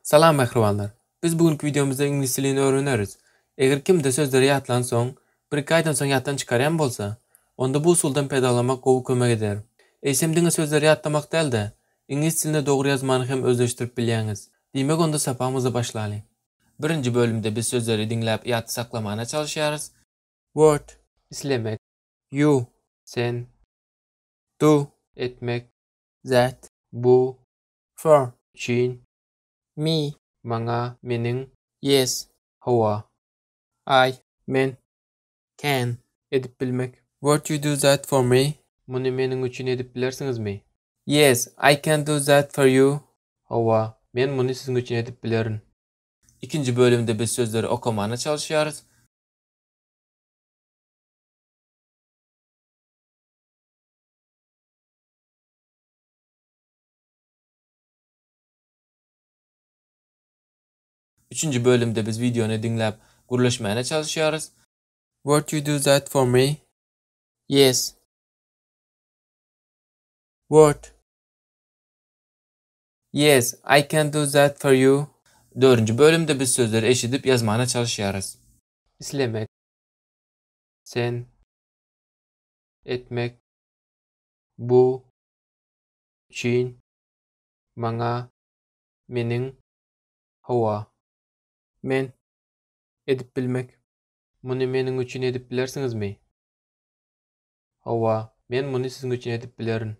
Salam mehribanlar. Biz bugünkü videomuzda ingliz tilini öğreneriz. Eğer kimde sözleri yatlan soň, bir aydan soň yattan çıkaryan bolsa, onda bu usuldan pedalamak gowy kömek eder. Eýsem diňe sözleri ýatlamak däl-de, ingliz tilinde dogry ýazmany hem özleşdirip bilýäňiz. Diýmek onda sapamyza başlaýaly. Birinji bölümde biz sözleri diňläp ýatdy saklamana çalışýarys. Word islemek, you sen, do etmek, that bu, for çin, me maňa, meniň, yes hawa, I men, can edip bilmek. Would you do that for me? Muny meniň üçin edip bilersiňizmi? Yes, I can do that for you. Hawa, men muny siziň üçin edip bilerin. İkinci bölümde biz sözleri okumana çalışýarys. Üçüncü bölümde biz videonu dinläp gurlaşmana çalışýarys. Would you do that for me? Yes. Would. Yes, I can do that for you. Dördüncü bölümde biz sözleri eşidip yazmana çalışýarys. İslemek, sen, etmek, bu, çin, maňa, meniň, hawa, men, edip bilmek. Muny meniň üçin edip bilersiňizmi? Hawa, men muny siziň üçin edip bilerin.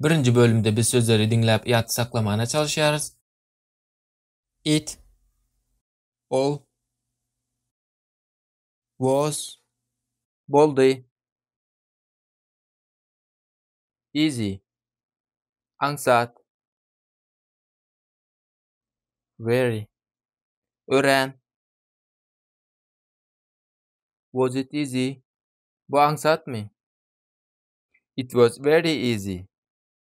Birinci bölümde biz sözleri dinläp ýat saklamana çalışýarys. It, all, was, boldy, easy, aňsat, very, ören, was it easy? Bu aňsatmy? It was very easy.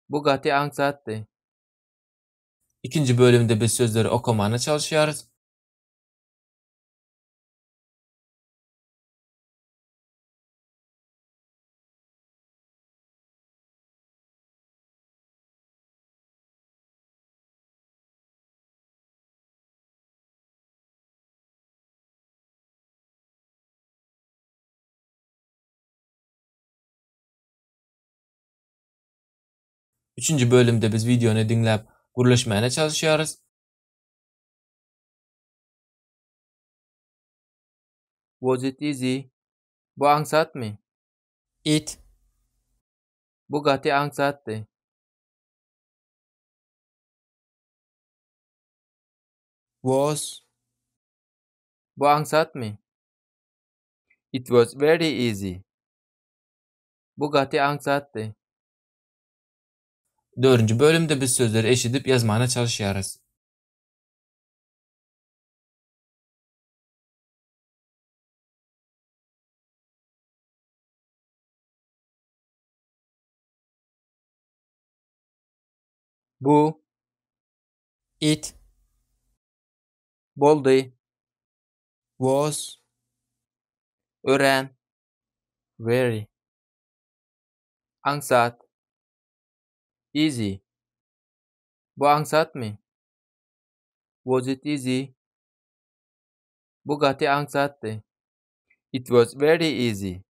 Bu gaty aňsatdy. İkinci bölümde biz sözleri okumana çalışýarys. Üçüncü bölümde biz videonu dinläp gurlaşmana çalışýarys. Was it easy? Bu aňsatmy? It. Bu gaty aňsatdy. Was. Bu aňsatmy? It was very easy. Bu gaty aňsatdy. Dördüncü bölümde biz sözleri eşidip yazmana çalışýarys. Bu, it, boldy, was, ören, very, aňsat, easy. Bu aňsatmy? Was it easy? Bu gaty aňsatdy. It was very easy.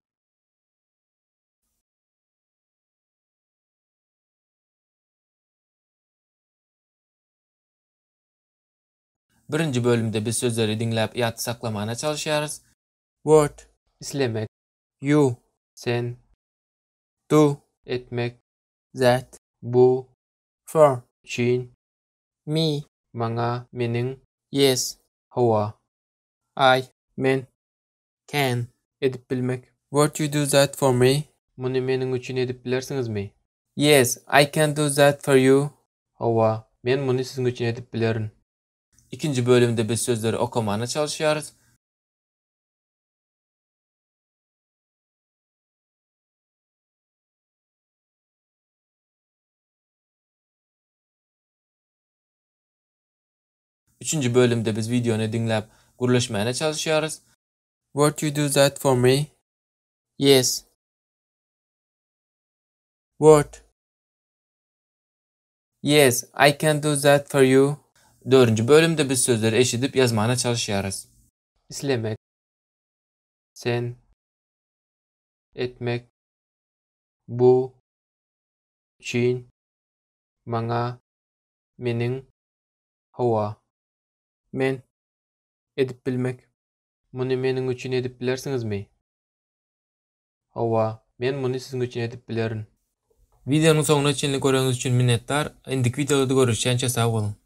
Birinci bölümde biz sözleri dinläp ýat saklamana çalışýarys. Word islemek, you sen, do etmek, that bu, for çin, me maňa, meniň, yes hawa, I men, can edip bilmek. Would you do that for me? Muny meniň üçin edip bilersiňizmi? Yes, I can do that for you. Hawa, men muny siziň üçin edip bilerin. İkinci bölümde biz sözleri okumana çalışýarys. Üçüncü bölümde biz videonu dinläp gurlaşmana çalışýarys. Would you do that for me? Yes. Word. Yes, I can do that for you. 4. bölümde biz sözleri eşidip yazmana çalışýarys. İslemek, sen, etmek, bu, çin, maňa, meniň, hawa. Men, edip bilmek. Muny meniň üçin edip bilersiňizmi? Hawa, men muny siziň üçin edip bilerin. Videonun soňuna çenli görüňiz üçin minnetdar. Indiki videoda görüşýänçe sag bolun.